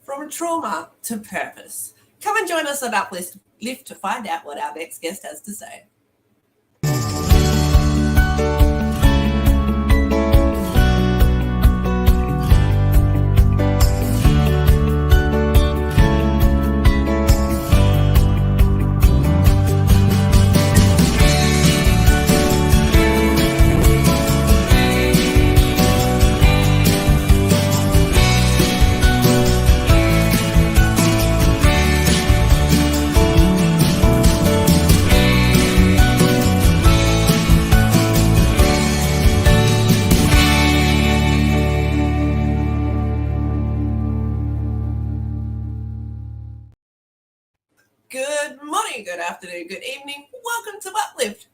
From trauma to purpose. Come and join us on Uplift to find out what our next guest has to say. Good morning, good afternoon, good evening. Welcome to Uplift.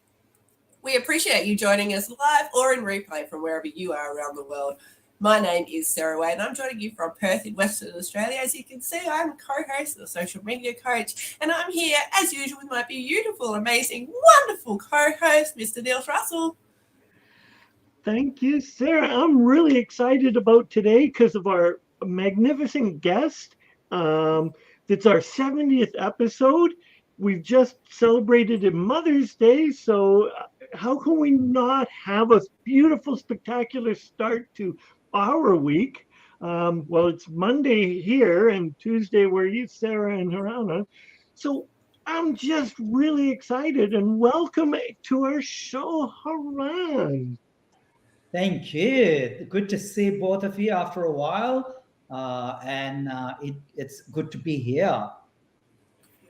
We appreciate you joining us live or in replay from wherever you are around the world. My name is 𝗏𝗏 and I'm joining you from Perth in Western Australia. As you can see, I'm co-host of the Social Media Coach, and I'm here, as usual, with my beautiful, amazing, wonderful co-host, Mr. Neil Russell. Thank you, Sarah. I'm really excited about today because of our magnificent guest. It's our 70th episode. We've just celebrated Mother's Day, so how can we not have a beautiful, spectacular start to our week? Well, it's Monday here and Tuesday where you, Sarah and Haran. So I'm just really excited, and welcome to our show, Haran. Thank you. Good to see both of you after a while. It's good to be here.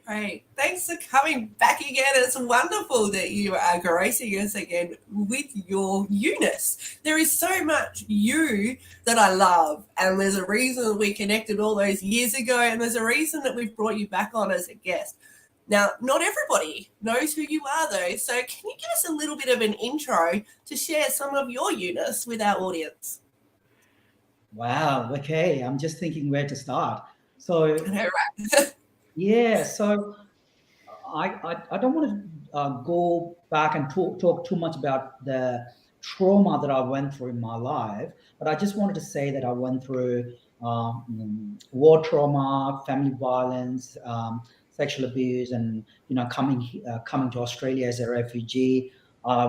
Great. Thanks for coming back again. It's wonderful that you are gracing us again with your you-ness. There is so much you that I love, and there's a reason we connected all those years ago, and there's a reason that we've brought you back on as a guest. Now, not everybody knows who you are, though, so can you give us a little bit of an intro to share some of your you-ness with our audience? Wow. Okay. I'm just thinking where to start. So, Right. yeah. So, I don't want to go back and talk too much about the trauma that I went through in my life, but I just wanted to say that I went through war trauma, family violence, sexual abuse, and coming to Australia as a refugee. I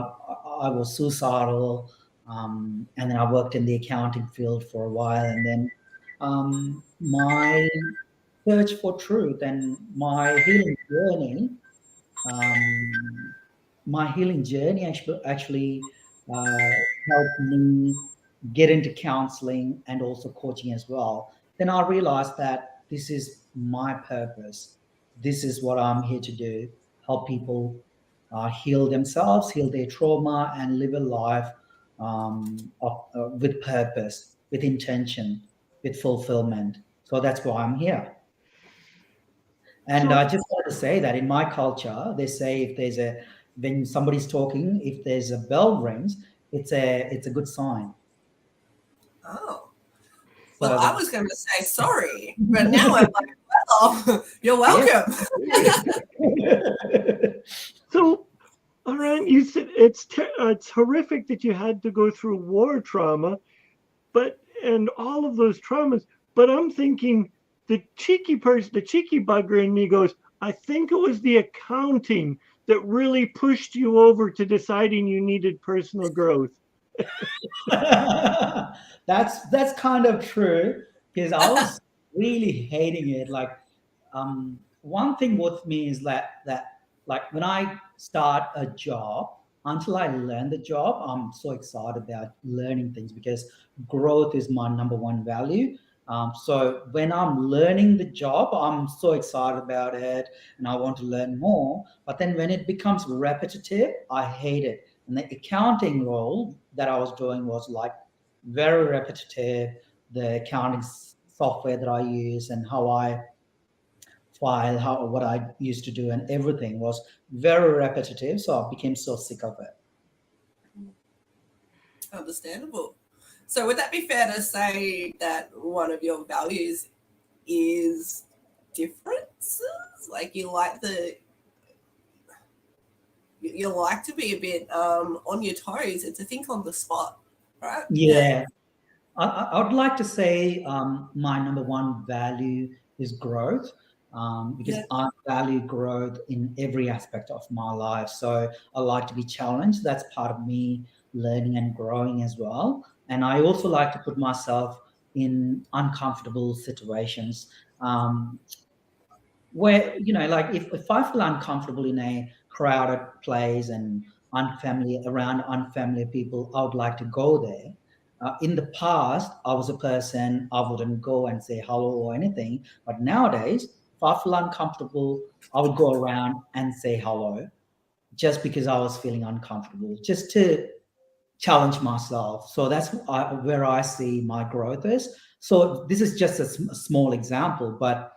was suicidal. And then I worked in the accounting field for a while, and then my search for truth and my healing journey actually helped me get into counseling and also coaching as well. Then I realized that this is my purpose. This is what I'm here to do: help people heal themselves, heal their trauma, and live a life with purpose, with intention, with fulfillment. So that's why I'm here. And I just want to say that in my culture, they say when somebody's talking, if there's a bell rings, it's a good sign. Oh. Well, I was going to say sorry, but now I'm like, well, you're welcome. So, all right, you said it's horrific that you had to go through war trauma, and all of those traumas. But I'm thinking the cheeky bugger in me goes, I think it was the accounting that really pushed you over to deciding you needed personal growth. That's kind of true, because I was really hating it. Like, one thing with me is that like when I start a job, until I learn the job, I'm so excited about learning things because growth is my number one value. So when I'm learning the job, I'm so excited about it and I want to learn more. But then when it becomes repetitive, I hate it. And the accounting role that I was doing was like very repetitive. The accounting software that I use and how I file, what I used to do, and everything was very repetitive. So I became so sick of it. Understandable. So would that be fair to say that one of your values is differences? Like you like to be a bit on your toes and to think on the spot, right? Yeah. I would like to say my number one value is growth, because Yeah. I value growth in every aspect of my life. So I like to be challenged. That's part of me learning and growing as well. And I also like to put myself in uncomfortable situations, where, like if I feel uncomfortable in a crowded place and unfamiliar around unfamiliar people, I would like to go there. In the past, I was a person I wouldn't go and say hello or anything, but nowadays, if I feel uncomfortable, I would go around and say hello, just because I was feeling uncomfortable, just to challenge myself. So that's where I see my growth is. So this is just a small example, but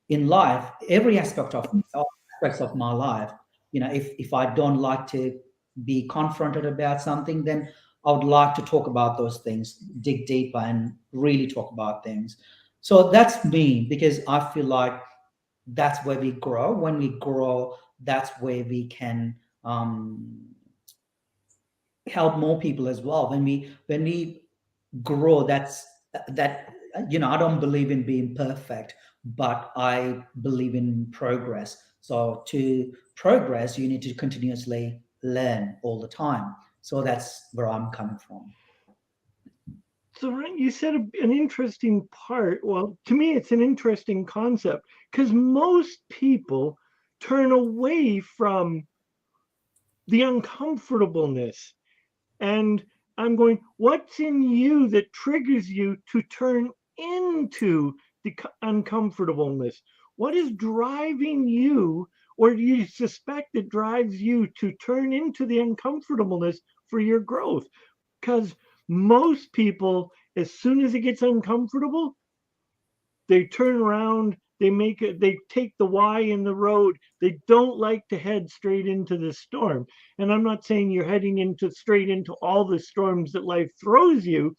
in life, every aspect of all aspects of my life, if I don't like to be confronted about something, then I would like to talk about those things, dig deeper, and really talk about things. So that's me, because I feel like that's where we grow. When we grow, that's where we can help more people as well. When we grow, that I don't believe in being perfect, but I believe in progress. So to progress, you need to continuously learn all the time. So that's where I'm coming from. So Ryan, you said an interesting part. Well, to me, it's an interesting concept because most people turn away from the uncomfortableness. And I'm going, what's in you that triggers you to turn into the uncomfortableness? What is driving you, or do you suspect that drives you to turn into the uncomfortableness for your growth? Because most people, as soon as it gets uncomfortable, they turn around, they take the Y in the road. They don't like to head straight into the storm. And I'm not saying you're heading into straight into all the storms that life throws you,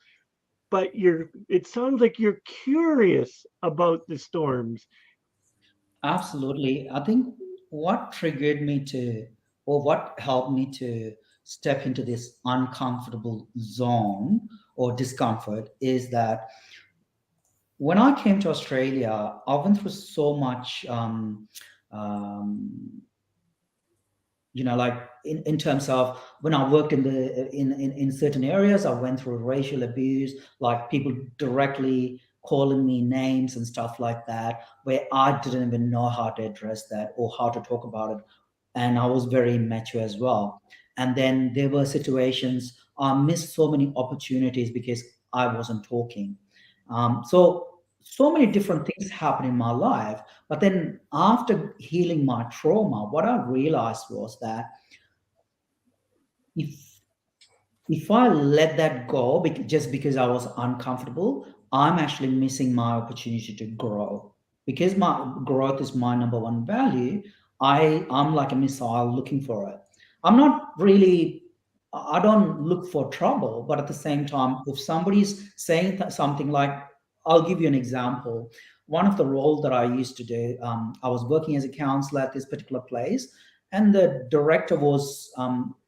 but it sounds like you're curious about the storms. Absolutely. I think what triggered me to, or what helped me to step into this uncomfortable zone or discomfort, is that when I came to Australia, I went through so much, um, like in terms of when I worked in certain areas, I went through racial abuse, like people directly calling me names and stuff like that, where I didn't even know how to address that or how to talk about it. And I was very immature as well. And then there were situations I missed so many opportunities because I wasn't talking. So many different things happen in my life. But then after healing my trauma, what I realized was that if if I let that go just because I was uncomfortable, I'm actually missing my opportunity to grow. Because my growth is my number one value, I'm like a missile looking for it. I'm not really, I don't look for trouble, but at the same time, if somebody's saying something like, I'll give you an example. One of the roles that I used to do, I was working as a counselor at this particular place, and the director was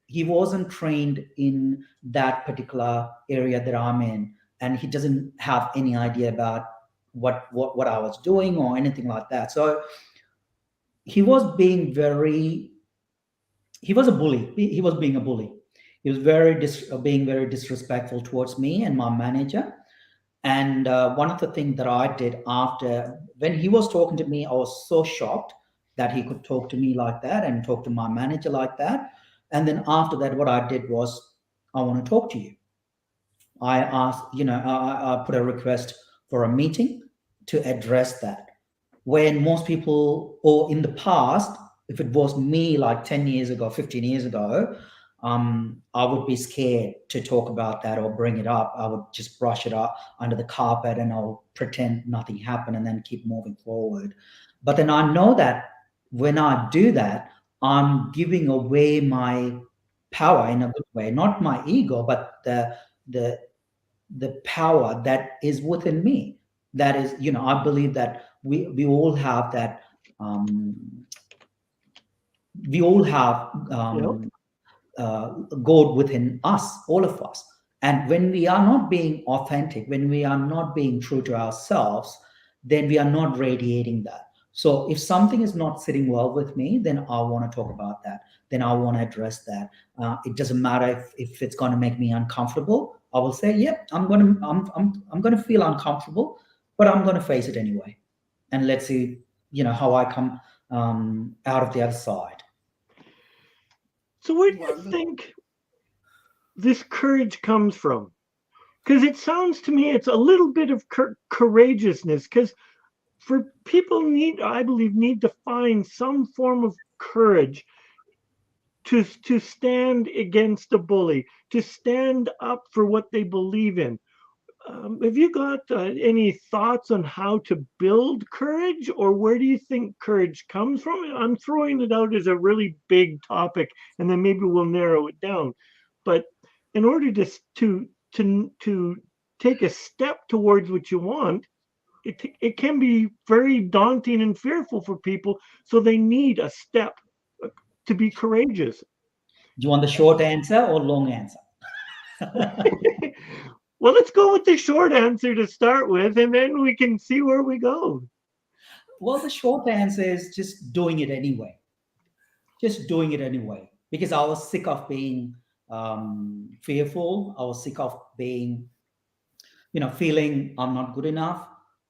he wasn't trained in that particular area that I'm in, and he doesn't have any idea about what I was doing or anything like that. So he was being very, he was a bully. He was being a bully. He was being very disrespectful towards me and my manager. And one of the things that I did after, when he was talking to me, I was so shocked that he could talk to me like that and talk to my manager like that. And then after that, what I did was, I want to talk to you. I asked, I put a request for a meeting to address that. When most people, or in the past, if it was me like 10 years ago, 15 years ago, I would be scared to talk about that or bring it up. I would just brush it up under the carpet and I'll pretend nothing happened and then keep moving forward. But then I know that when I do that, I'm giving away my power in a good way, not my ego, but the the power that is within me. That is, I believe that we all have that. We all have You know, God within us, all of us. And when we are not being authentic, when we are not being true to ourselves, then we are not radiating that. So if something is not sitting well with me, then I want to talk about that. Then I want to address that. It doesn't matter if it's going to make me uncomfortable. I will say, yep, I'm going to feel uncomfortable, but I'm going to face it anyway. And let's see, how I come out of the other side. So where do you think this courage comes from? Because it sounds to me it's a little bit of courageousness, because for people I believe need to find some form of courage to stand against a bully, to stand up for what they believe in. Have you got any thoughts on how to build courage, or where do you think courage comes from? I'm throwing it out as a really big topic, and then maybe we'll narrow it down. But in order to take a step towards what you want, it can be very daunting and fearful for people. So they need a step to be courageous. Do you want the short answer or long answer? Well, let's go with the short answer to start with, and then we can see where we go. Well, the short answer is just doing it anyway. Just doing it anyway. Because I was sick of being fearful. I was sick of being, feeling I'm not good enough.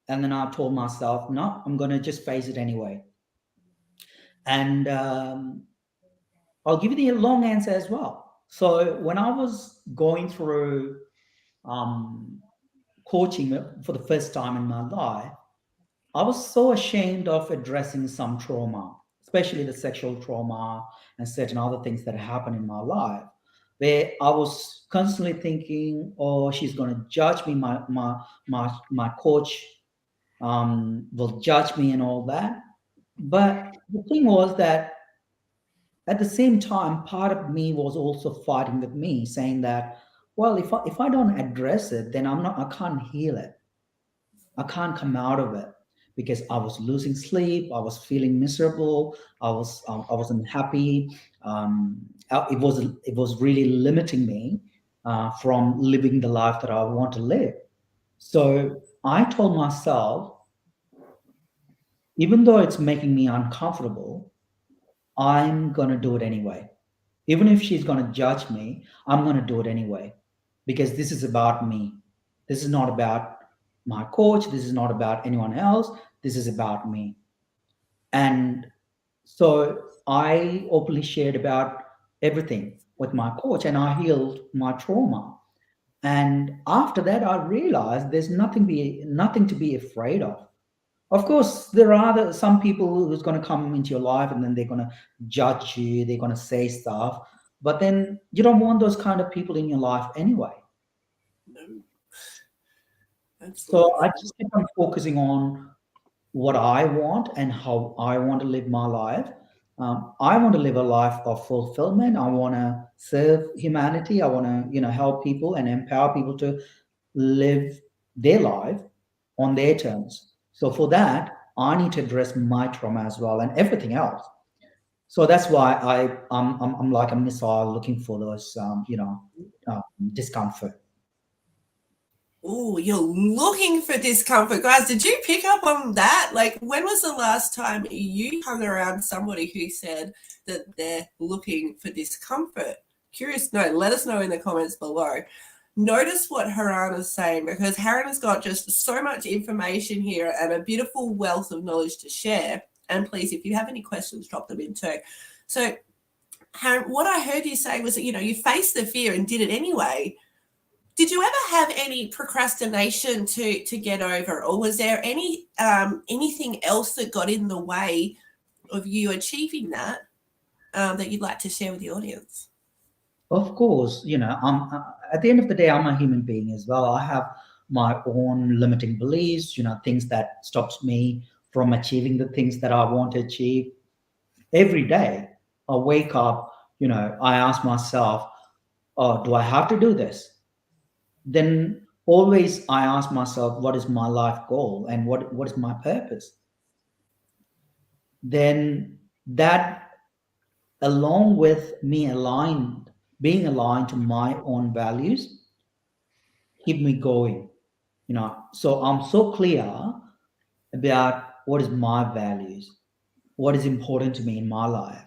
And then I told myself, no, I'm going to just face it anyway. And I'll give you the long answer as well. So when I was going through coaching for the first time in my life, I was so ashamed of addressing some trauma, especially the sexual trauma and certain other things that happened in my life, where I was constantly thinking, oh, she's going to judge me. My coach will judge me and all that. But the thing was that at the same time, part of me was also fighting with me, saying that, well, if I don't address it, then I can't heal it. I can't come out of it, because I was losing sleep. I was feeling miserable. I wasn't happy. It was really limiting me from living the life that I want to live. So I told myself, even though it's making me uncomfortable, I'm going to do it anyway. Even if she's going to judge me, I'm going to do it anyway, because this is about me. This is not about my coach. This is not about anyone else. This is about me. And so I openly shared about everything with my coach, and I healed my trauma. And after that, I realized there's nothing to be afraid of. Of course, there are some people who's going to come into your life and then they're going to judge you. They're going to say stuff. But then you don't want those kind of people in your life anyway. No. So I just keep on focusing on what I want and how I want to live my life. I want to live a life of fulfillment. I want to serve humanity. I want to, help people and empower people to live their life on their terms. So for that, I need to address my trauma as well and everything else. So that's why I'm like a missile looking for those, discomfort. Oh, you're looking for discomfort. Guys, did you pick up on that? Like, when was the last time you hung around somebody who said that they're looking for discomfort? Curious to know. Let us know in the comments below. Notice what Haran is saying, because Haran has got just so much information here and a beautiful wealth of knowledge to share. And please, if you have any questions, drop them in too. So, Haran, what I heard you say was that, you faced the fear and did it anyway. Did you ever have any procrastination to get over, or was there anything else that got in the way of you achieving that that you'd like to share with the audience? Of course, at the end of the day, I'm a human being as well. I have my own limiting beliefs, things that stops me from achieving the things that I want to achieve. Every day I wake up, I ask myself, oh, do I have to do this? Then always I ask myself, what is my life goal and what is my purpose? Then that, along with me being aligned to my own values, keep me going, So I'm so clear about what is my values, what is important to me in my life.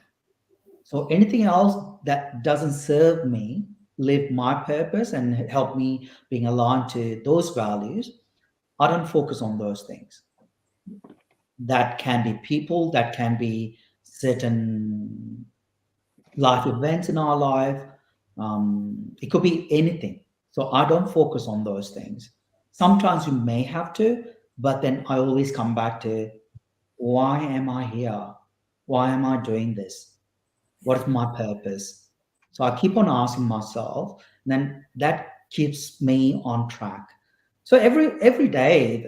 So anything else that doesn't serve me, live my purpose and help me being aligned to those values, I don't focus on those things. That can be people, that can be certain life events in our life. It could be anything. So I don't focus on those things. Sometimes you may have to, but then I always come back to, why am I here? Why am I doing this? What is my purpose? So I keep on asking myself, and then that keeps me on track. So every day,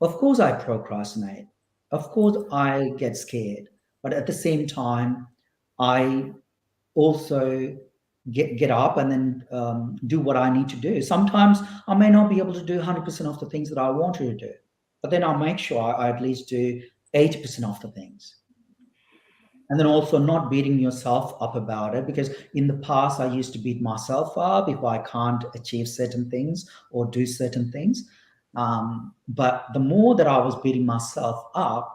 of course I procrastinate. Of course I get scared. But at the same time, I also get up and then do what I need to do. Sometimes I may not be able to do 100% of the things that I wanted to do, but then I'll make sure I at least do 80% of the things. And then also not beating yourself up about it, because in the past I used to beat myself up if I can't achieve certain things or do certain things. But the more that I was beating myself up,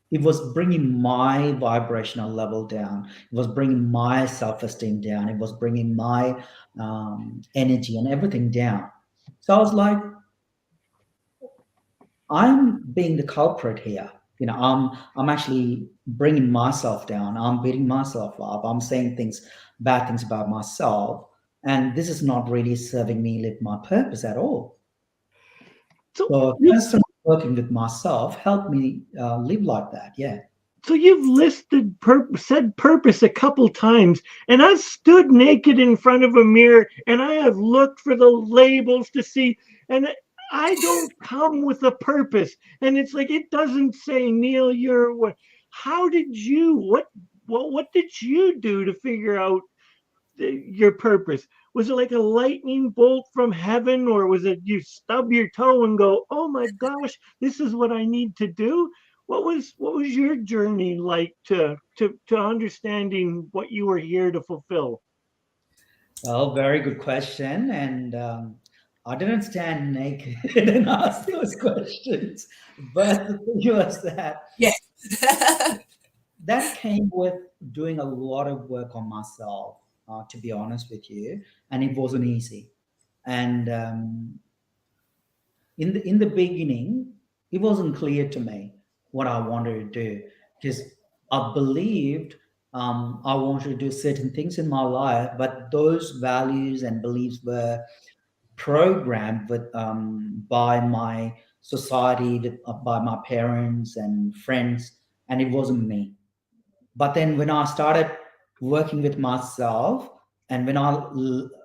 it was bringing my vibrational level down. It was bringing my self-esteem down. It was bringing my energy and everything down. So I was like, I'm being the culprit here. I'm actually bringing myself down. I'm beating myself up. I'm saying bad things about myself. And this is not really serving me live my purpose at all. So constantly working with myself helped me live like that. Yeah. So you've listed said purpose a couple times, and I've stood naked in front of a mirror and I have looked for the labels to see, and I don't come with a purpose. And it's like, it doesn't say, Neil, you're what? How did you, what did you do to figure out your purpose? Was it like a lightning bolt from heaven, or was it you stub your toe and go, oh my gosh, this is what I need to do? What was your journey like to understanding what you were here to fulfill? Well, very good question. And I didn't stand naked and ask those questions, but the thing was that that came with doing a lot of work on myself, to be honest with you, and it wasn't easy. And in the beginning, it wasn't clear to me what I wanted to do, because I believed I wanted to do certain things in my life, but those values and beliefs were programmed by my society, by my parents and friends, and it wasn't me. But then when I started working with myself, and when I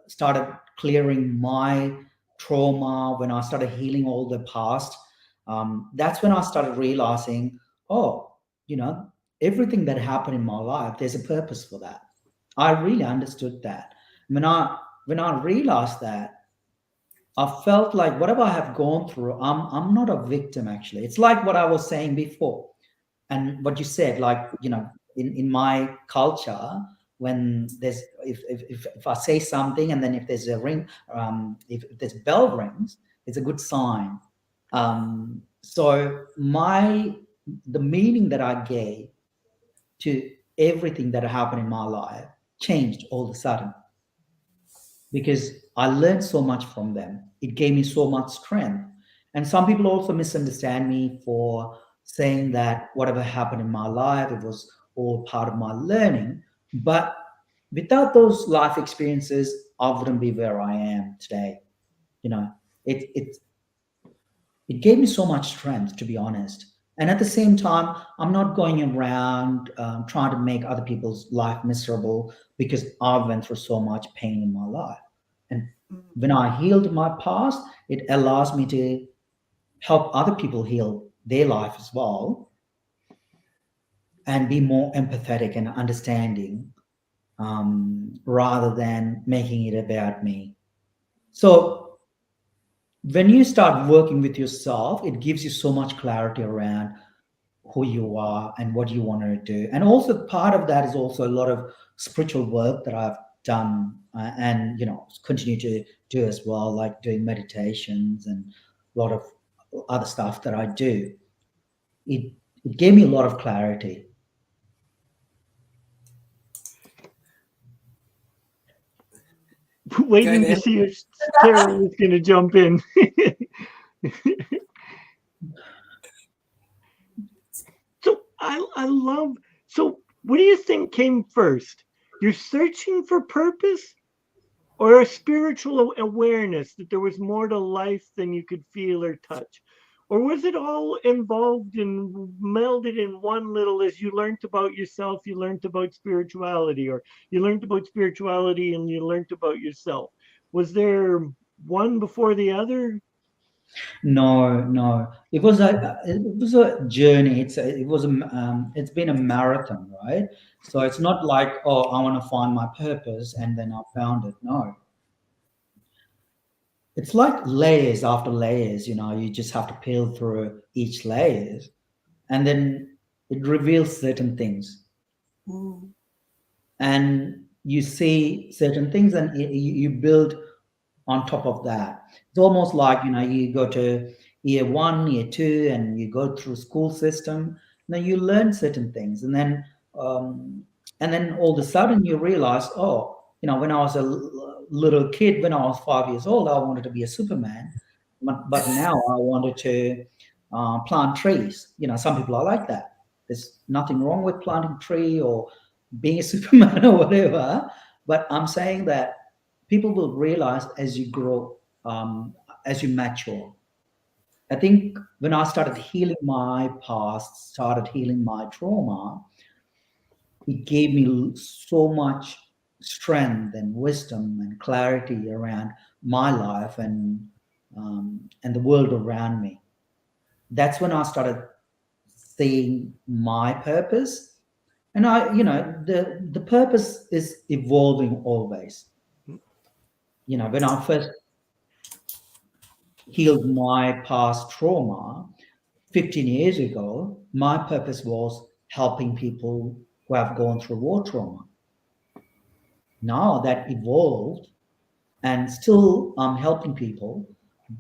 started clearing my trauma, when I started healing all the past, that's when I started realizing, everything that happened in my life, there's a purpose for that. I really understood that. When I realized that, I felt like whatever I have gone through, I'm not a victim, actually. It's like what I was saying before, and what you said, like, in my culture, when there's if I say something, and then if there's a ring, if there's bell rings, it's a good sign. So the meaning that I gave to everything that happened in my life changed all of a sudden, because I learned so much from them. It gave me so much strength. And some people also misunderstand me for saying that whatever happened in my life, it was all part of my learning. But without those life experiences, I wouldn't be where I am today. It gave me so much strength, to be honest. And at the same time, I'm not going around trying to make other people's life miserable, because I went through so much pain in my life. And when I healed my past, it allows me to help other people heal their life as well, and be more empathetic and understanding, rather than making it about me. So when you start working with yourself, it gives you so much clarity around who you are and what you want to do. And also part of that is also a lot of spiritual work that I've done and continue to do as well, like doing meditations and a lot of other stuff that I do. It gave me a lot of clarity. Waiting to see if Sarah was going to jump in. So I love. So what do you think came first? You're searching for purpose, or a spiritual awareness that there was more to life than you could feel or touch? Or was it all involved and melded in one little, as you learned about yourself, you learned about spirituality, or you learned about spirituality and you learned about yourself? Was there one before the other? No. It was a journey. It's been a marathon, right? So it's not like, oh, I want to find my purpose and then I found it. No. It's like layers after layers, you just have to peel through each layer, and then it reveals certain things. Mm. And you see certain things and you build on top of that. It's almost like, you go to year 1, year 2, and you go through school system. Now you learn certain things, and then all of a sudden you realize, when I was a little kid, when I was 5 years old, I wanted to be a Superman, but now I wanted to plant trees. Some people are like that. There's nothing wrong with planting a tree or being a Superman or whatever, but I'm saying that people will realize as you grow, as you mature. I think when I started healing my past, started healing my trauma, it gave me so much strength and wisdom and clarity around my life and the world around me. That's when I started seeing my purpose. And the purpose is evolving always. When I first healed my past trauma 15 years ago, my purpose was helping people who have gone through war trauma. Now that evolved, and still I'm helping people,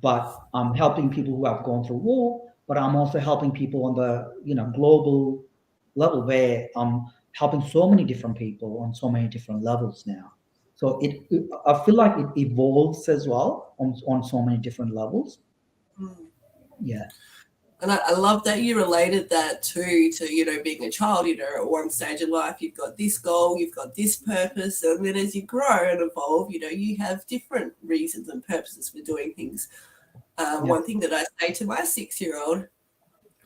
but I'm helping people who have gone through war, but I'm also helping people on the global level, where I'm helping so many different people on so many different levels now. So I feel like it evolves as well on so many different levels. Mm. Yeah. And I love that you related that to being a child. At one stage in life, you've got this goal, you've got this purpose, and then as you grow and evolve, you have different reasons and purposes for doing things. One thing that I say to my 6-year-old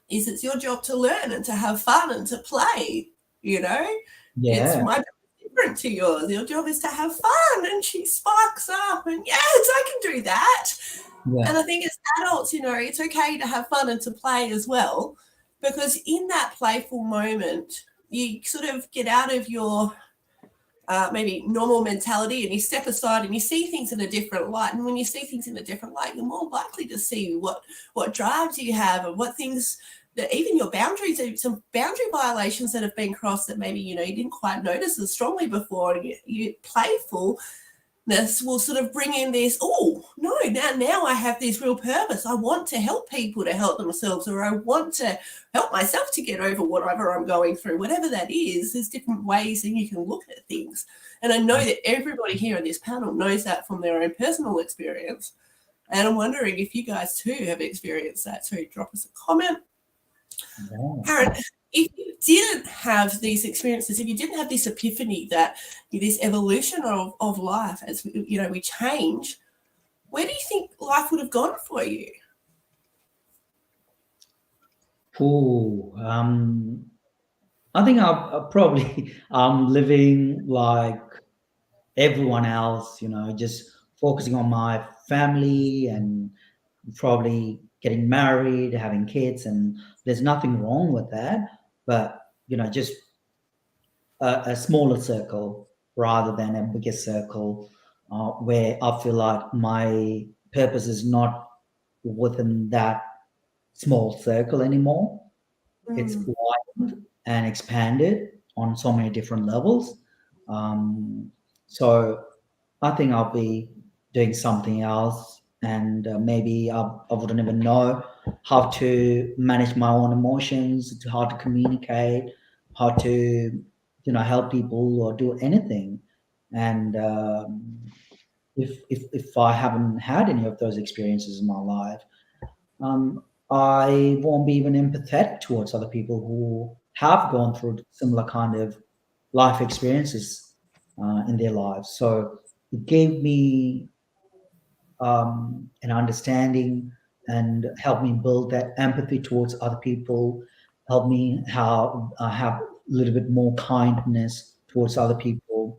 is it's your job to learn and to have fun and to play. It's my job is different to yours. Your job is to have fun, and she sparks up, and yes, I can do that. Yeah. And I think as adults, it's okay to have fun and to play as well, because in that playful moment, you sort of get out of your maybe normal mentality, and you step aside and you see things in a different light. And when you see things in a different light, you're more likely to see what drives you have, and what things that even your boundaries, some boundary violations that have been crossed that maybe you didn't quite notice as strongly before. And you playfulness will sort of bring in this, now I have this real purpose. I want to help people to help themselves, or I want to help myself to get over whatever I'm going through. Whatever that is, there's different ways that you can look at things. And I know that everybody here on this panel knows that from their own personal experience. And I'm wondering if you guys too have experienced that. So drop us a comment. Yeah. Haran, if you didn't have these experiences, if you didn't have this epiphany, that this evolution of life, as we change, where do you think life would have gone for you? I think I'll probably living like everyone else, just focusing on my family and probably getting married, having kids, and there's nothing wrong with that. But, just a smaller circle rather than a bigger circle, where I feel like my purpose is not within that small circle anymore. It's widened and expanded on so many different levels. So I think I'll be doing something else, and maybe I wouldn't even know how to manage my own emotions, how to communicate, how to help people or do anything. And if I haven't had any of those experiences in my life, I won't be even empathetic towards other people who have gone through similar kind of life experiences in their lives. So it gave me an understanding and helped me build that empathy towards other people, helped me have a little bit more kindness towards other people,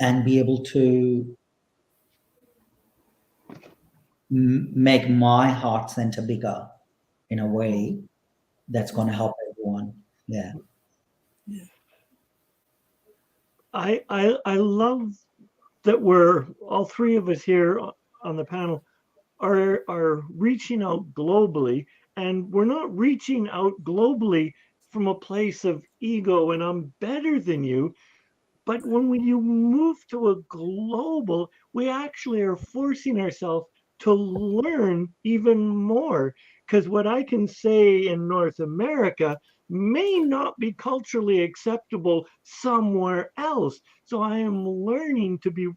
and be able to make my heart center bigger in a way that's going to help everyone. Yeah. I love that we're all three of us here on the panel are reaching out globally, and we're not reaching out globally from a place of ego and I'm better than you. But when you move to a global, we actually are forcing ourselves to learn even more. Because what I can say in North America may not be culturally acceptable somewhere else. So I am learning to be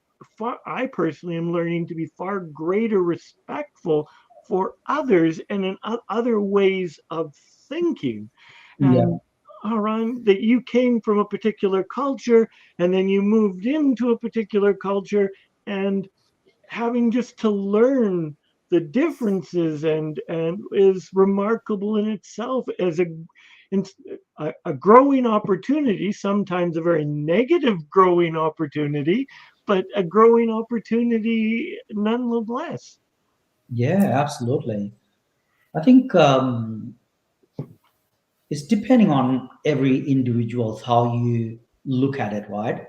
I personally am learning to be far greater respectful for others and in other ways of thinking. Yeah. And Haran, that you came from a particular culture and then you moved into a particular culture, and having just to learn the differences and is remarkable in itself as a growing opportunity, sometimes a very negative growing opportunity, but a growing opportunity nonetheless. Yeah, absolutely. I think it's depending on every individual's how you look at it, right?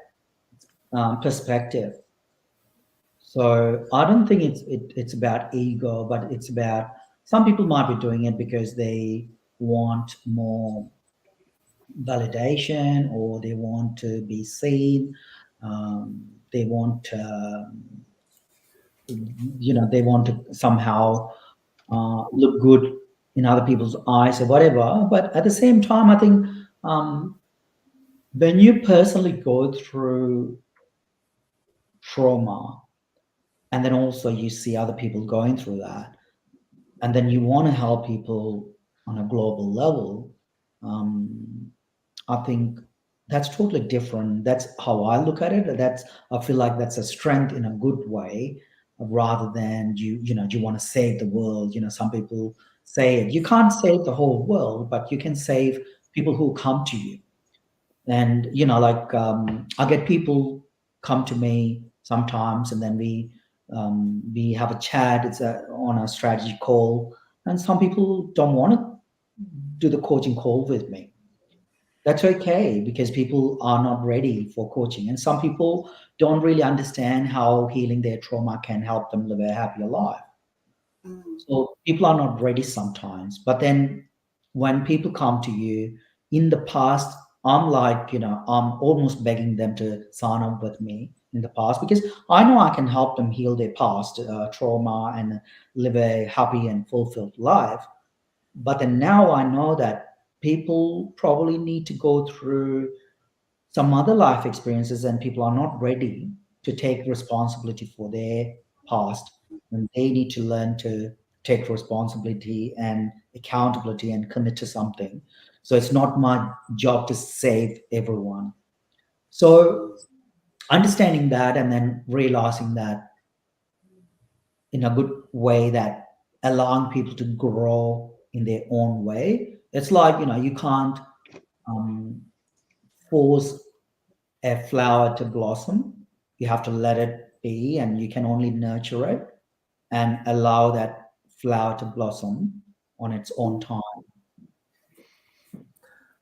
Perspective. So I don't think it's about ego, but it's about, some people might be doing it because they want more validation, or they want to be seen. They want they want to somehow look good in other people's eyes or whatever. But at the same time, I think when you personally go through trauma, and then also you see other people going through that, and then you want to help people on a global level, I think that's totally different. That's how I look at it. I feel like that's a strength in a good way, rather than you want to save the world. Some people say it. You can't save the whole world, but you can save people who come to you. And like I get people come to me sometimes, and then we have a chat. It's on a strategy call, and some people don't want to do the coaching call with me. That's okay, because people are not ready for coaching, and some people don't really understand how healing their trauma can help them live a happier life. So people are not ready sometimes. But then when people come to you, in the past, I'm like, I'm almost begging them to sign up with me in the past, because I know I can help them heal their past trauma and live a happy and fulfilled life. But then now I know that people probably need to go through some other life experiences, and people are not ready to take responsibility for their past, and they need to learn to take responsibility and accountability and commit to something. So it's not my job to save everyone. So understanding that, and then realizing that in a good way, that allowing people to grow in their own way. It's like, you can't force a flower to blossom. You have to let it be, and you can only nurture it and allow that flower to blossom on its own time.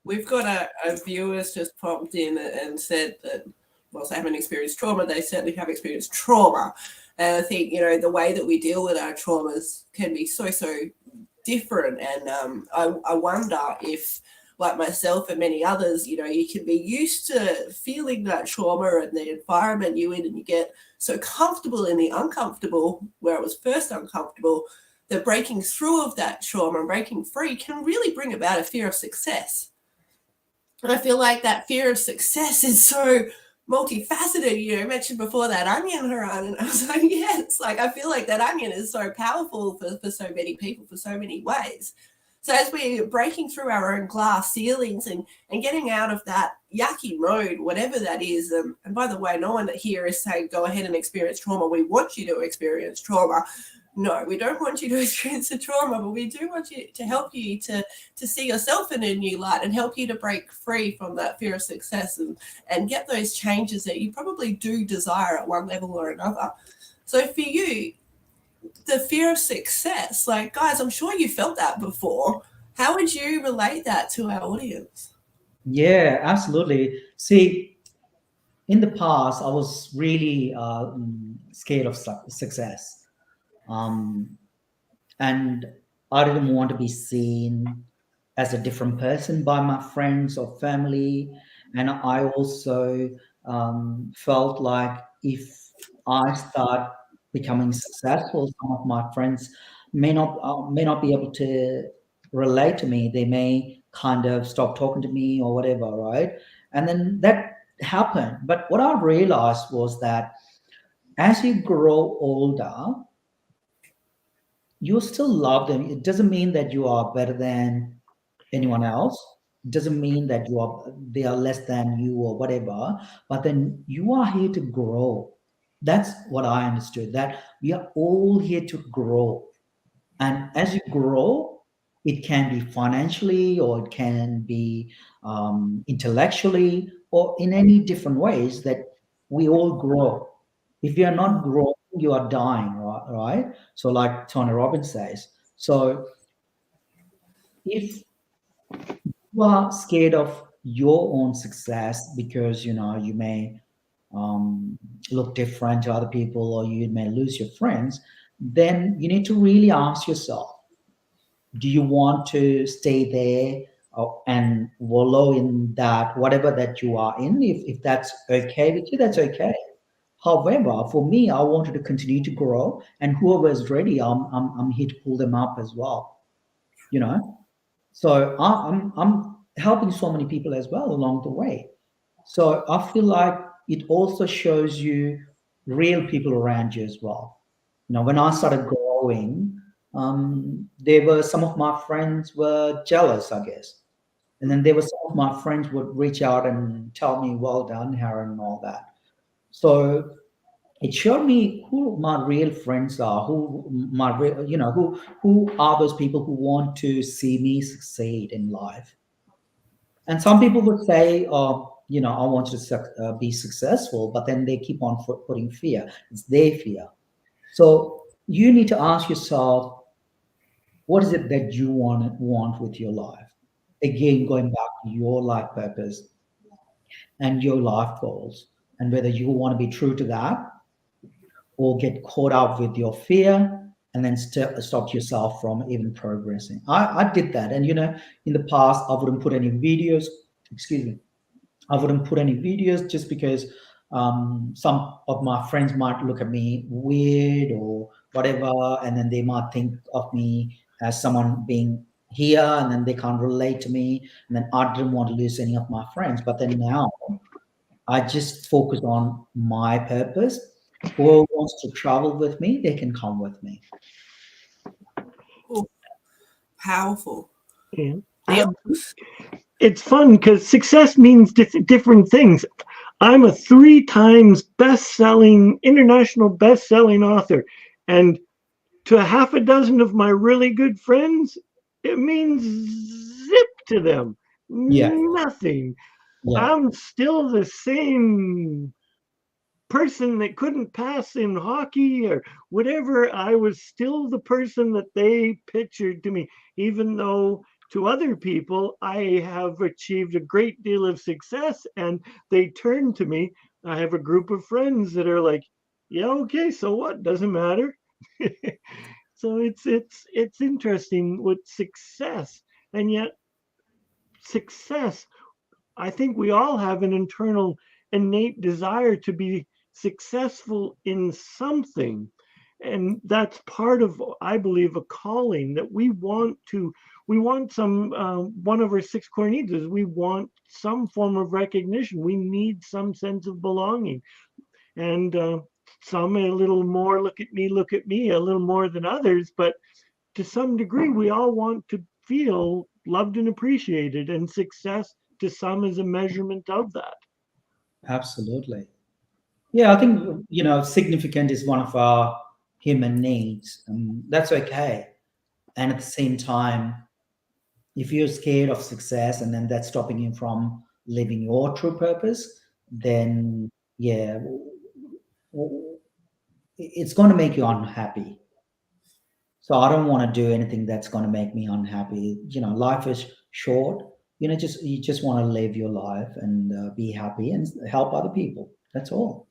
We've got a viewer's just popped in and said that whilst they haven't experienced trauma, they certainly have experienced trauma. And I think, the way that we deal with our traumas can be so different. And I wonder if like myself and many others, you know, you can be used to feeling that trauma and the environment you're in, and you get so comfortable in the uncomfortable, where it was first uncomfortable, that breaking through of that trauma and breaking free can really bring about a fear of success. And I feel like that fear of success is so multifaceted. You mentioned before that onion, Haran, and I was like, yeah, it's like, I feel like that onion is so powerful for so many people, for so many ways. So as we're breaking through our own glass ceilings and getting out of that yucky mode, whatever that is, and by the way, no one here is saying go ahead and experience trauma. We want you to experience trauma. No, we don't want you to experience the trauma, but we do want you to help you to see yourself in a new light and help you to break free from that fear of success and get those changes that you probably do desire at one level or another. So for you, the fear of success, like, guys, I'm sure you felt that before. How would you relate that to our audience? Yeah, absolutely. See, in the past, I was really scared of success. And I didn't want to be seen as a different person by my friends or family. And I also felt like if I start becoming successful, some of my friends may not be able to relate to me. They may kind of stop talking to me or whatever, right? And then that happened. But what I realized was that as you grow older, you still love them. It doesn't mean that you are better than anyone else. It doesn't mean that they are less than you or whatever. But then you are here to grow. That's what I understood, that we are all here to grow. And as you grow, it can be financially, or it can be intellectually, or in any different ways that we all grow. If you are not growing, you are dying, right? So like Tony Robbins says. So if you are scared of your own success because, you may look different to other people, or you may lose your friends, then you need to really ask yourself, do you want to stay there and wallow in that, whatever that you are in? If that's okay with you, that's okay. However, for me, I wanted to continue to grow, and whoever is ready, I'm here to pull them up as well. So I'm helping so many people as well along the way. So I feel like it also shows you real people around you as well. When I started growing, there were some of my friends were jealous, I guess. And then there were some of my friends would reach out and tell me, well done, Haran, and all that. So it showed me who my real friends are, who are those people who want to see me succeed in life. And some people would say, I want you to be successful, but then they keep on putting fear. It's their fear. So you need to ask yourself, what is it that you want with your life? Again, going back to your life purpose and your life goals, and whether you want to be true to that or get caught up with your fear and then stop yourself from even progressing. I did that. And, in the past, I wouldn't put any videos, I wouldn't put any videos just because some of my friends might look at me weird or whatever, and then they might think of me as someone being here, and then they can't relate to me, and then I didn't want to lose any of my friends. But then now I just focus on my purpose. Whoever wants to travel with me, they can come with me. Oh, powerful. Yeah. It's fun because success means different things. I'm a 3 times international best-selling author. And to a half a dozen of my really good friends, it means zip to them. Yeah. Nothing. Yeah. I'm still the same person that couldn't pass in hockey or whatever. I was still the person that they pictured to me, even though to other people, I have achieved a great deal of success, and they turn to me. I have a group of friends that are like, yeah, okay, so what? Doesn't matter. So it's interesting with success. And yet success, I think we all have an internal innate desire to be successful in something. And that's part of, I believe, a calling that we want some, one of our 6 core needs is we want some form of recognition. We need some sense of belonging. And some a little more, look at me, a little more than others. But to some degree, we all want to feel loved and appreciated, and success to some is a measurement of that. Absolutely. Yeah, I think, significant is one of our human needs, and that's okay. And at the same time, if you're scared of success and then that's stopping you from living your true purpose, then yeah, it's going to make you unhappy. So I don't want to do anything that's going to make me unhappy. Life is short. You just want to live your life and be happy and help other people. That's all.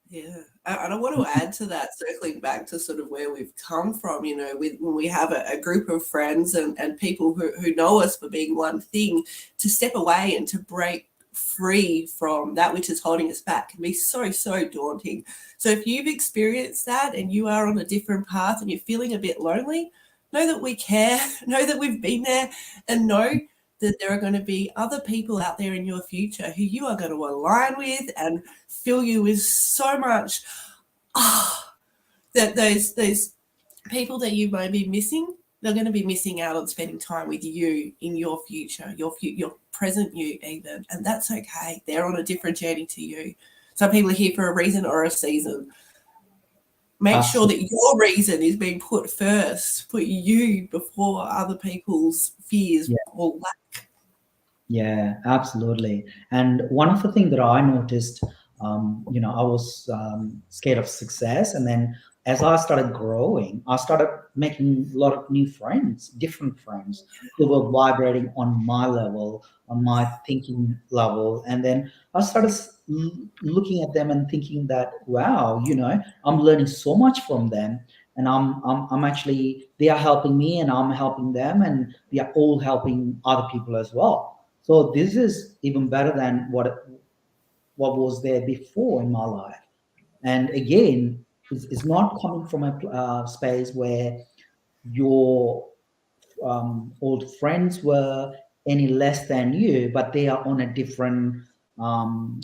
Yeah, and I want to add to that, circling back to sort of where we've come from, when we have a group of friends and people who know us for being one thing, to step away and to break free from that which is holding us back can be so, so daunting. So if you've experienced that and you are on a different path and you're feeling a bit lonely, know that we care, know that we've been there, and know that there are going to be other people out there in your future who you are going to align with and fill you with so much that those people that you might be missing, they're going to be missing out on spending time with you in your future, your present you even, and that's okay. They're on a different journey to you. Some people are here for a reason or a season. Make sure that your reason is being put first. Put you before other people's fears or lack. Yeah, absolutely. And one of the things that I noticed, I was scared of success. And then as I started growing, I started making a lot of new friends, different friends who were vibrating on my level, on my thinking level. And then I started looking at them and thinking that, wow, I'm learning so much from them. And I'm actually, they are helping me and I'm helping them, and we are all helping other people as well. So this is even better than what was there before in my life. And again, it's not coming from a space where your old friends were any less than you, but they are on a different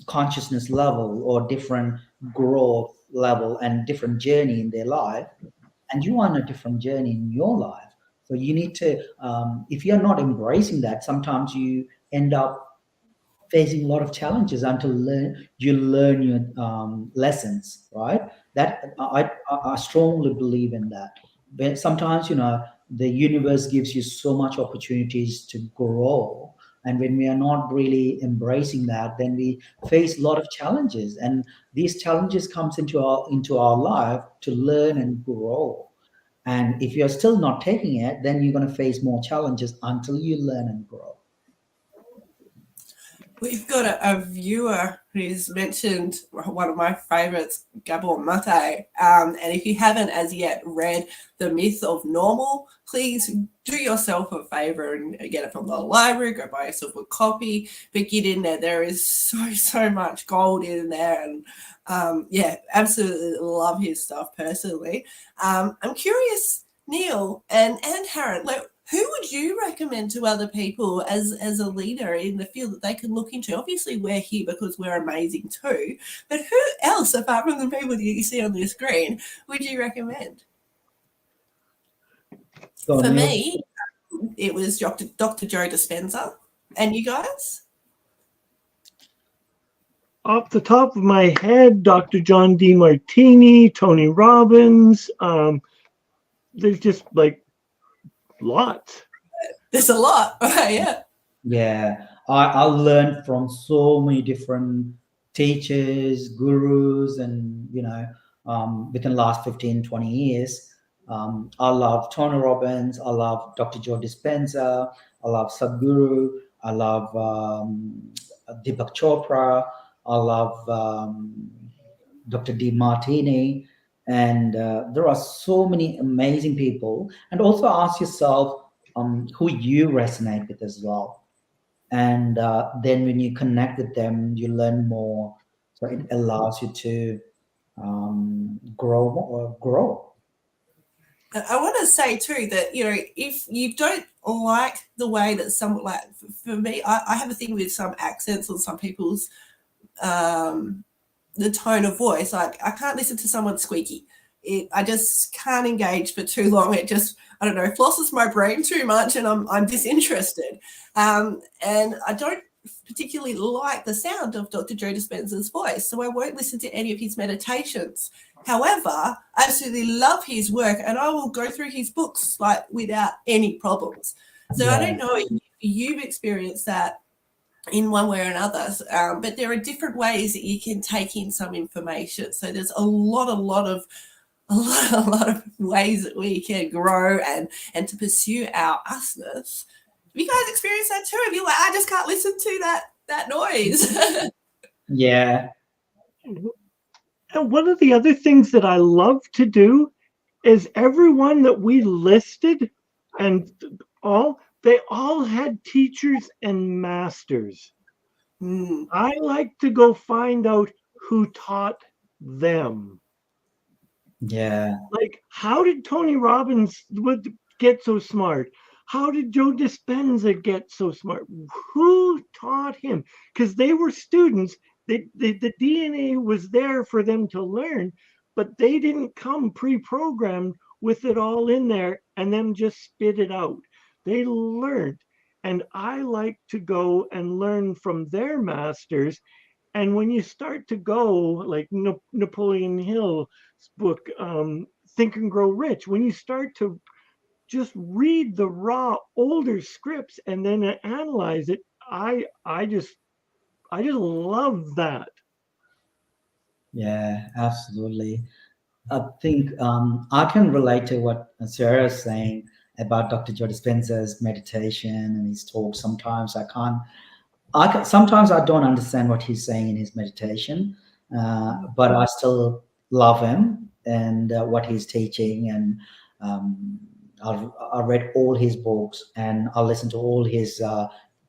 consciousness level or different growth level and different journey in their life. And you are on a different journey in your life. So you need to, if you're not embracing that, sometimes you end up facing a lot of challenges until you learn your lessons, right? That I strongly believe in that. But sometimes, the universe gives you so much opportunities to grow. And when we are not really embracing that, then we face a lot of challenges. And these challenges comes into our life to learn and grow. And if you're still not taking it, then you're going to face more challenges until you learn and grow. We've got a viewer who's mentioned one of my favourites, 𝗴𝗵𝗺. And if you haven't as yet read The Myth of Normal, please do yourself a favour and get it from the library, go buy yourself a copy, but get in there. There is so much gold in there. And absolutely love his stuff personally. I'm curious, Neil and Haran, who would you recommend to other people as a leader in the field that they can look into? Obviously, we're here because we're amazing too, but who else, apart from the people that you see on the screen, would you recommend? For me, it was Dr. Joe Dispenza. And you guys? Off the top of my head, Dr. John Demartini, Tony Robbins. There's just lots. There's a lot, yeah. Yeah, I learned from so many different teachers, gurus, and within the last 15, 20 years. I love Tony Robbins. I love Dr. Joe Dispenza. I love Sadhguru. I love Deepak Chopra. I love Dr. Demartini. And there are so many amazing people. And also ask yourself, who you resonate with as well. And then when you connect with them, you learn more. So it allows you to grow. I want to say too that, you know, if you don't like the way that someone, like for me, I have a thing with some accents or some people's the tone of voice. Like I can't listen to someone squeaky. I just can't engage for too long. It just, I don't know, flosses my brain too much, and I'm disinterested. And I don't particularly like the sound of Dr. Joe Dispenza's voice, so I won't listen to any of his meditations. However, I absolutely love his work, and I will go through his books like without any problems. So yeah. I don't know if you've experienced that in one way or another, but there are different ways that you can take in some information. So there's a lot of ways that we can grow and to pursue our usness. Have you guys experienced that too? Have you like, I just can't listen to that noise? Yeah. And one of the other things that I love to do is everyone that we listed and they all had teachers and masters. I like to go find out who taught them. Yeah. Like, how did Tony Robbins get so smart? How did Joe Dispenza get so smart? Who taught him? Because they were students. The DNA was there for them to learn, but they didn't come pre-programmed with it all in there and then just spit it out. They learned. And I like to go and learn from their masters. And when you start to go, like Napoleon Hill's book, Think and Grow Rich, when you start to just read the raw older scripts and then analyze it, I just love that. Yeah, absolutely. I think I can relate to what Sarah is saying about Dr. Joe Dispenza's meditation and his talk. Sometimes sometimes I don't understand what he's saying in his meditation, but I still love him and what he's teaching. And I read all his books, and I listened to all his,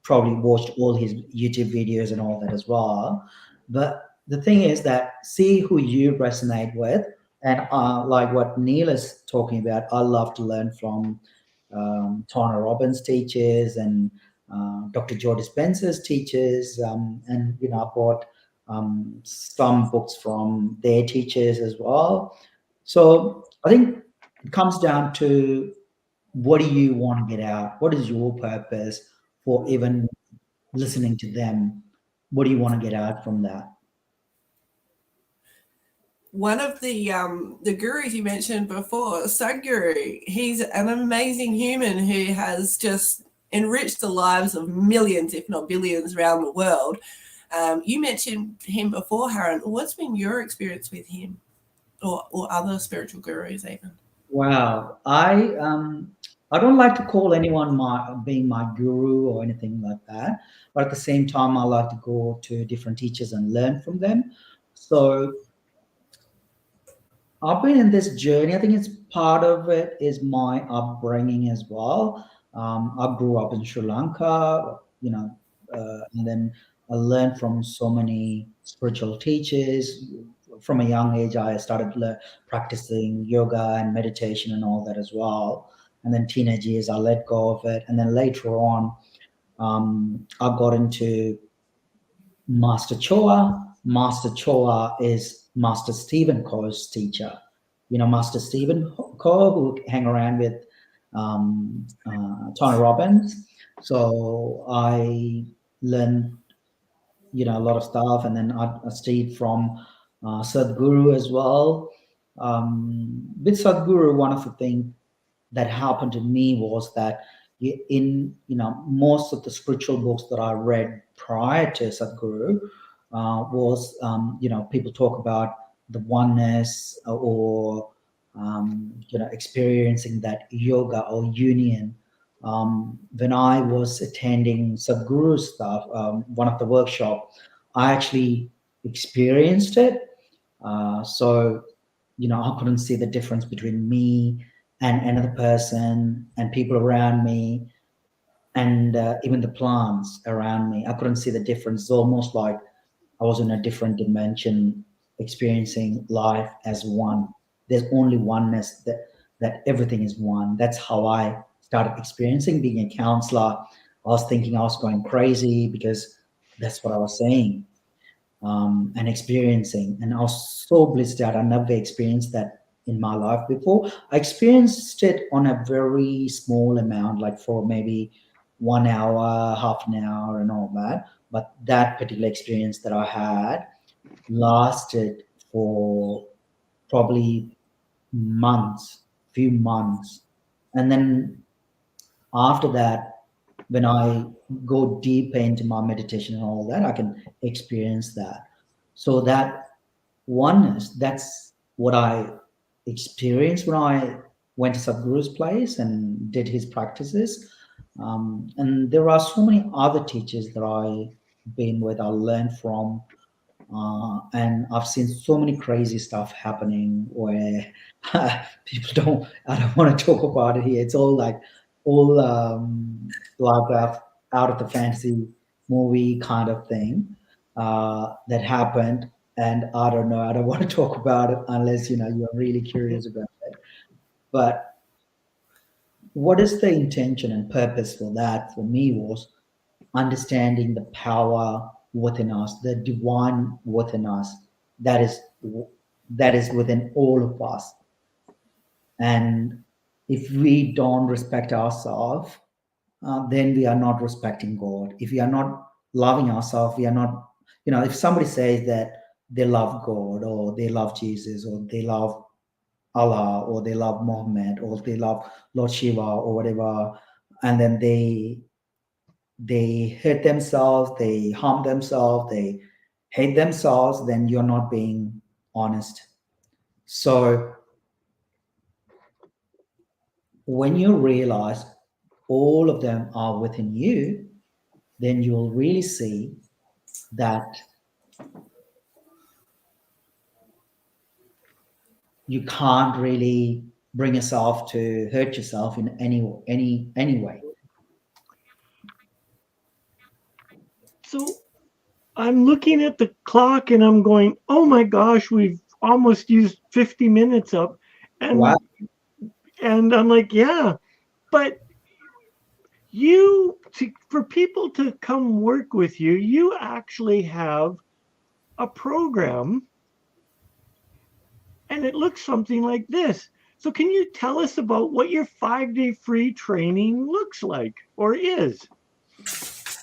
probably watched all his YouTube videos and all that as well. But the thing is that see who you resonate with. And like what Neil is talking about, I love to learn from Tony Robbins teachers and Dr. Joe Dispenza's teachers. And, you know, I bought some books from their teachers as well. So I think it comes down to, what do you want to get out? What is your purpose for even listening to them? What do you want to get out from that? One of the gurus you mentioned before, Sadhguru, he's an amazing human who has just enriched the lives of millions, if not billions, around the world. You mentioned him before, Haran. What's been your experience with him, or other spiritual gurus even? Wow, I don't like to call anyone being my guru or anything like that, but at the same time, I like to go to different teachers and learn from them. So I've been in this journey. I think it's part of it is my upbringing as well. I grew up in Sri Lanka, you know, and then I learned from so many spiritual teachers. From a young age, I started practicing yoga and meditation and all that as well. And then teenage years, I let go of it. And then later on, I got into Master Choa. Master Choa is Master Stephen Coe's teacher. You know, Master Stephen Coe, who hang around with Tony Robbins. So I learned, you know, a lot of stuff, and then I studied from Sadhguru as well. With Sadhguru, one of the things that happened to me was that in, you know, most of the spiritual books that I read prior to Sadhguru was, you know, people talk about the oneness or, you know, experiencing that yoga or union. When I was attending Sadhguru's stuff, one of the workshops, I actually experienced it. So, you know, I couldn't see the difference between me and another person and people around me, and even the plants around me. I couldn't see the difference. It's almost like I was in a different dimension, experiencing life as one. There's only oneness, that everything is one. That's how I started experiencing being a counselor. I was thinking I was going crazy because that's what I was saying, and experiencing. And I was so blissed out. I never experienced that in my life before. I experienced it on a very small amount, like for maybe 1 hour, half an hour, and all that. But that particular experience that I had lasted for probably months, few months. And then after that, when I go deeper into my meditation and all that, I can experience that. So that oneness, that's what I experienced when I went to Sadhguru's place and did his practices. And there are so many other teachers that I've been with, I learned from, and I've seen so many crazy stuff happening where I don't want to talk about it here. It's all like out of the fantasy movie kind of thing that happened. And I don't know, I don't want to talk about it unless, you're really curious about it. But what is the intention and purpose for that for me was understanding the power within us, the divine within us, that is within all of us. And if we don't respect ourselves, then we are not respecting God. If we are not loving ourselves, we are not, if somebody says that they love God or they love Jesus or they love Allah or they love Muhammad or they love Lord Shiva or whatever, and then they hurt themselves, they harm themselves, they hate themselves, then you're not being honest. So when you realize all of them are within you, then you'll really see that you can't really bring yourself to hurt yourself in any way. So I'm looking at the clock and I'm going, oh my gosh, we've almost used 50 minutes up. And Wow. And I'm like, yeah, but for people to come work with you, you actually have a program and it looks something like this. So can you tell us about what your 5-day free training looks like or is?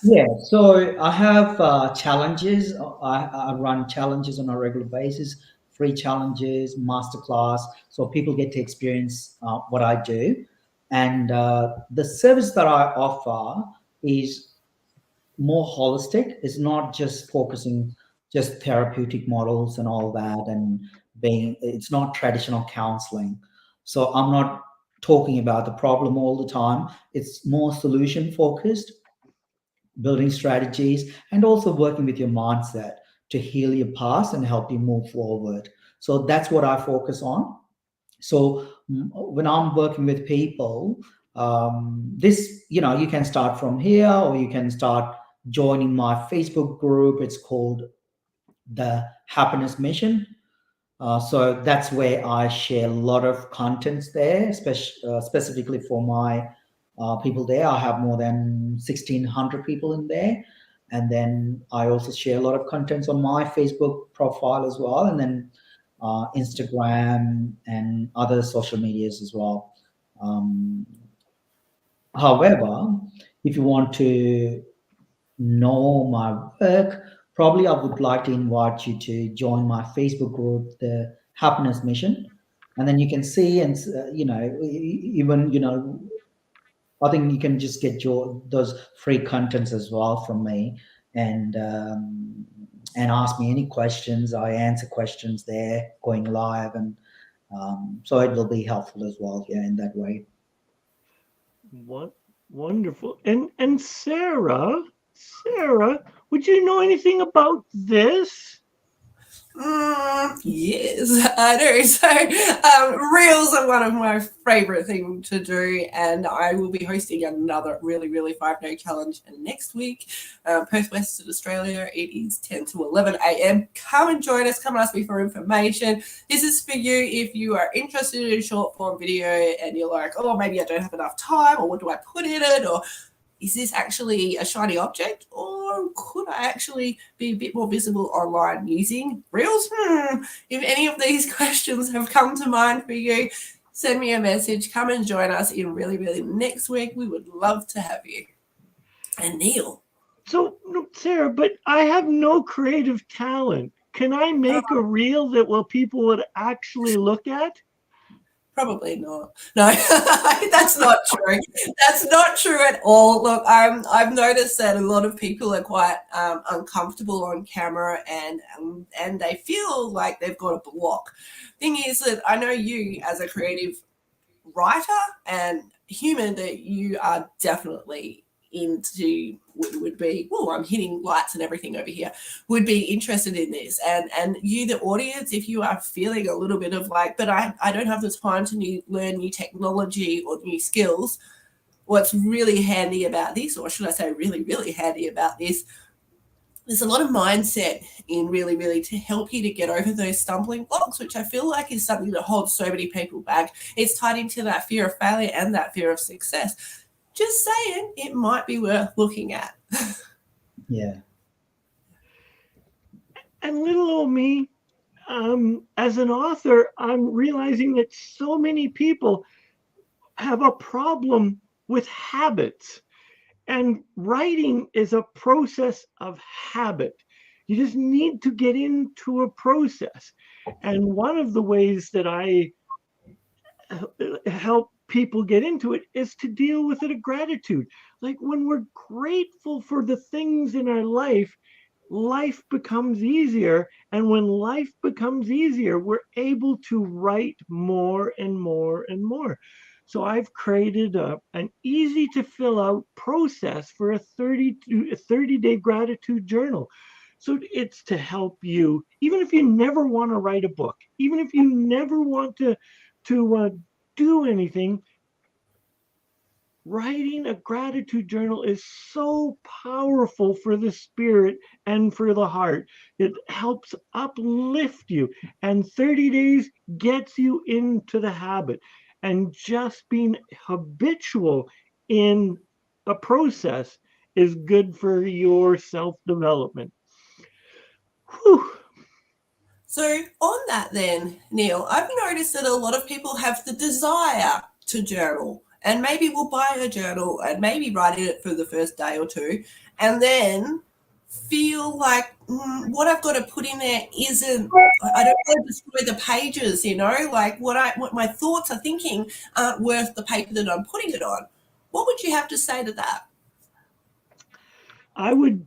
Yeah, so I have challenges. I run challenges on a regular basis, free challenges, masterclass, so people get to experience what I do. And the service that I offer is more holistic. It's not just focusing just therapeutic models and all that, and it's not traditional counseling. So I'm not talking about the problem all the time. It's more solution focused, building strategies, and also working with your mindset to heal your past and help you move forward. So that's what I focus on. So when I'm working with people, this, you can start from here, or you can start joining my Facebook group. It's called the Happiness Mission. So that's where I share a lot of contents there, specifically for my people there. I have more than 1,600 people in there. And then I also share a lot of contents on my Facebook profile as well, and then Instagram and other social medias as well. However, if you want to know my work, probably I would like to invite you to join my Facebook group, the Happiness Mission. And then you can see, and even, I think you can just get those free contents as well from me, and ask me any questions. I answer questions there, going live, and so it will be helpful as well. Yeah, in that way. What wonderful. And Sarah, would you know anything about this? Yes, I do. So reels are one of my favorite things to do, and I will be hosting another really 5-day challenge next week. Perth, Western Australia. It is 10 to 11 a.m. Come and join us. Come ask me for information. This is for you if you are interested in short form video and you're like, oh, maybe I don't have enough time, or what do I put in it, or is this actually a shiny object, or could I actually be a bit more visible online using Reels? If any of these questions have come to mind for you, send me a message. Come and join us in really next week. We would love to have you. And Neil. So, Sarah, but I have no creative talent. Can I make a reel that people would actually look at? Probably not. No, that's not true. That's not true at all. Look, I've noticed that a lot of people are quite uncomfortable on camera, and they feel like they've got a block. Thing is that I know you as a creative writer and human that you are definitely into would be, oh, I'm hitting lights and everything over here, would be interested in this. And you, the audience, if you are feeling a little bit of like, but I don't have the time to learn new technology or new skills, what's really handy about this, or should I say really handy about this, there's a lot of mindset in really to help you to get over those stumbling blocks, which I feel like is something that holds so many people back. It's tied into that fear of failure and that fear of success. Just saying, it might be worth looking at. Yeah. And little old me, as an author, I'm realizing that so many people have a problem with habits. And writing is a process of habit. You just need to get into a process. And one of the ways that I help people get into it is to deal with it of gratitude. Like when we're grateful for the things in our life, life becomes easier. And when life becomes easier, we're able to write more and more and more. So I've created an easy to fill out process for a 30-day gratitude journal. So it's to help you, even if you never want to write a book, even if you never want to do anything, writing a gratitude journal is so powerful for the spirit and for the heart. It helps uplift you, and 30 days gets you into the habit. And just being habitual in a process is good for your self-development. Whew. So on that then, Neil, I've noticed that a lot of people have the desire to journal, and maybe we'll buy a journal and maybe write it for the first day or two, and then feel like what I've got to put in there isn't, I don't want to destroy the pages, like what my thoughts are thinking aren't worth the paper that I'm putting it on. What would you have to say to that? I would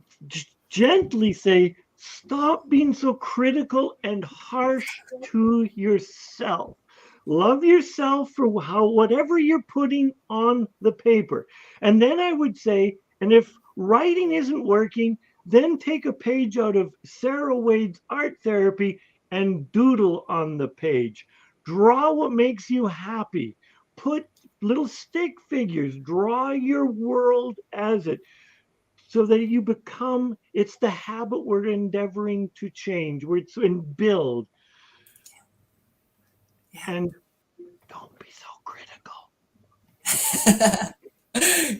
gently say, stop being so critical and harsh to yourself. Love yourself for whatever you're putting on the paper. And then I would say, and if writing isn't working, then take a page out of Sarah Wade's art therapy and doodle on the page. Draw what makes you happy. Put little stick figures. Draw your world as it, so that you become, it's the habit we're endeavoring to change, and build. And don't be so critical.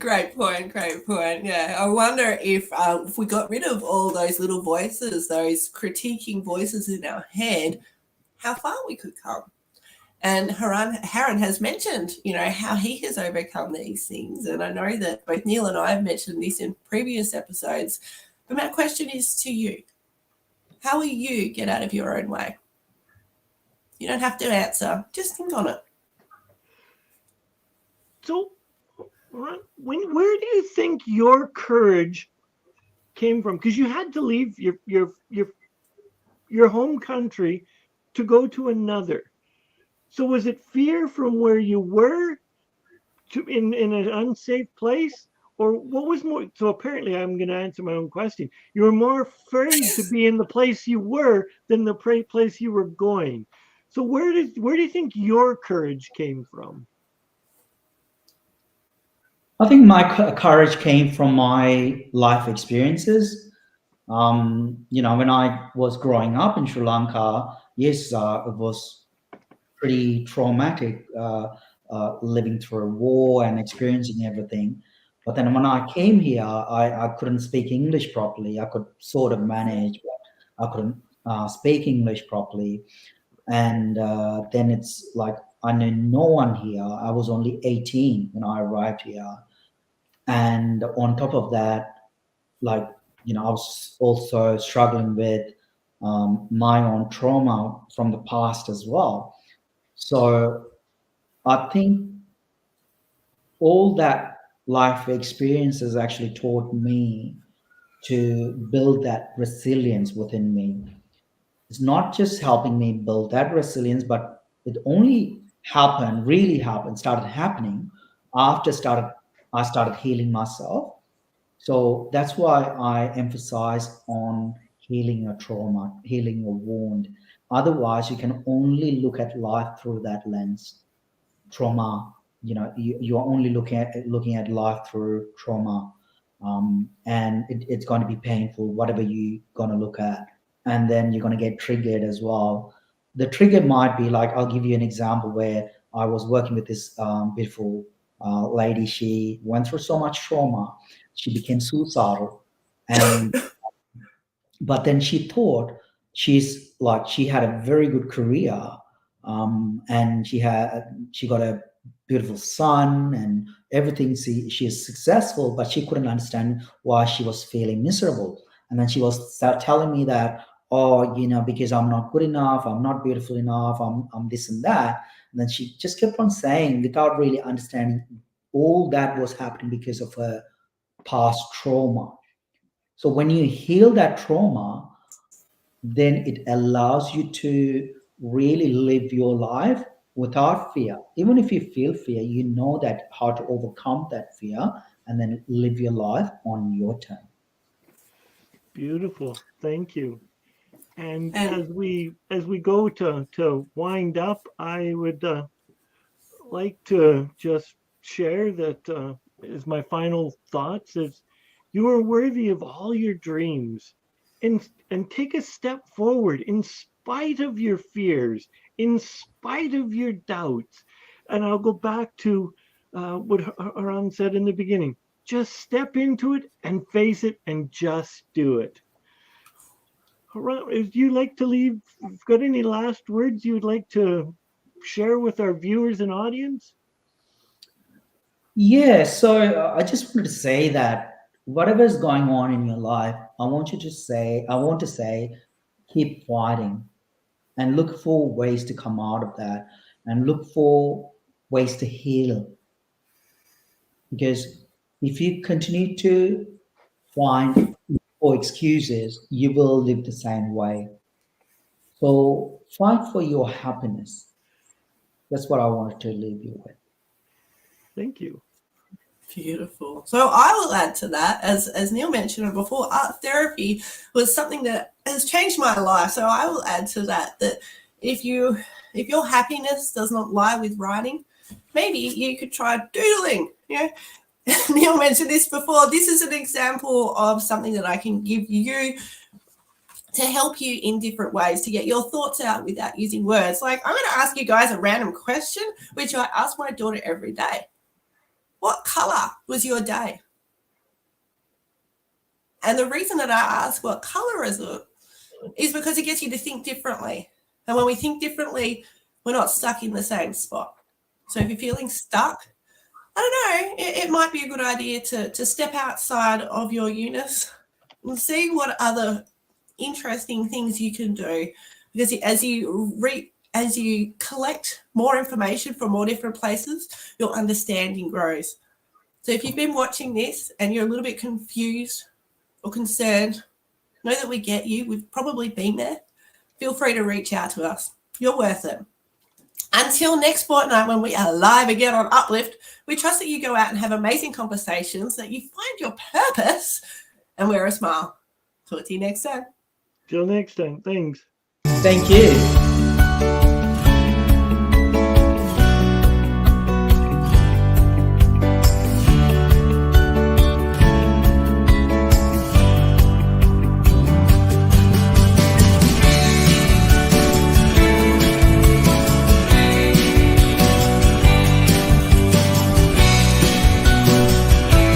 Great point. Yeah, I wonder if we got rid of all those little voices, those critiquing voices in our head, how far we could come. And Haran has mentioned, how he has overcome these things. And I know that both Neil and I have mentioned this in previous episodes. But my question is to you. How will you get out of your own way? You don't have to answer. Just think on it. So, where do you think your courage came from? Because you had to leave your home country to go to another. So was it fear from where you were in an unsafe place, or what was more? So apparently, I'm going to answer my own question. You were more afraid to be in the place you were than the place you were going. So where do you think your courage came from? I think my courage came from my life experiences. You know, when I was growing up in Sri Lanka, yes, it was pretty traumatic, living through a war and experiencing everything. But then when I came here, I couldn't speak English properly. I could sort of manage, but I couldn't speak English properly. And then it's like I knew no one here. I was only 18 when I arrived here. And on top of that, like, you know, I was also struggling with my own trauma from the past as well. So I think all that life experiences actually taught me to build that resilience within me. It's not just helping me build that resilience, but it only started happening after I started healing myself. So that's why I emphasize on healing a trauma, healing a wound. Otherwise, you can only look at life through that lens. Trauma, you know, you're only looking at life through trauma, and it's going to be painful, whatever you're going to look at. And then you're going to get triggered as well. The trigger might be like, I'll give you an example where I was working with this beautiful lady. She went through so much trauma. She became suicidal. And but then she thought she had a very good career, and she got a beautiful son and everything. She is successful, but she couldn't understand why she was feeling miserable. And then she was telling me that, oh, you know, because I'm not good enough, I'm not beautiful enough, I'm this and that. And then she just kept on saying without really understanding all that was happening because of her past trauma. So when you heal that trauma, then it allows you to really live your life without fear. Even if you feel fear, you know that how to overcome that fear and then live your life on your terms. Beautiful. Thank you. And as we go to wind up, I would like to just share that as my final thoughts is you are worthy of all your dreams, and take a step forward in spite of your fears, in spite of your doubts. And I'll go back to what Haran said in the beginning. Just step into it and face it and just do it. Haran, if you like to leave, got any last words you would like to share with our viewers and audience? Yeah, so I just wanted to say that whatever is going on in your life, I want to say, keep fighting and look for ways to come out of that and look for ways to heal. Because if you continue to find excuses, you will live the same way. So fight for your happiness. That's what I wanted to leave you with. Thank you. Beautiful. So I will add to that, as Neil mentioned before, art therapy was something that has changed my life. So I will add to that if your happiness does not lie with writing, maybe you could try doodling. You know, Neil mentioned this before. This is an example of something that I can give you to help you in different ways to get your thoughts out without using words. Like, I'm going to ask you guys a random question, which I ask my daughter every day. What color was your day? And the reason that I ask what color is it is because it gets you to think differently. And when we think differently, we're not stuck in the same spot. So if you're feeling stuck, I don't know, it might be a good idea to step outside of your unit and see what other interesting things you can do. Because as you collect more information from all different places, your understanding grows. So if you've been watching this and you're a little bit confused or concerned, know that we get you. We've probably been there. Feel free to reach out to us. You're worth it. Until next fortnight when we are live again on Uplift, we trust that you go out and have amazing conversations, that you find your purpose and wear a smile. Talk to you next time. Till next time. Thanks. Thank you.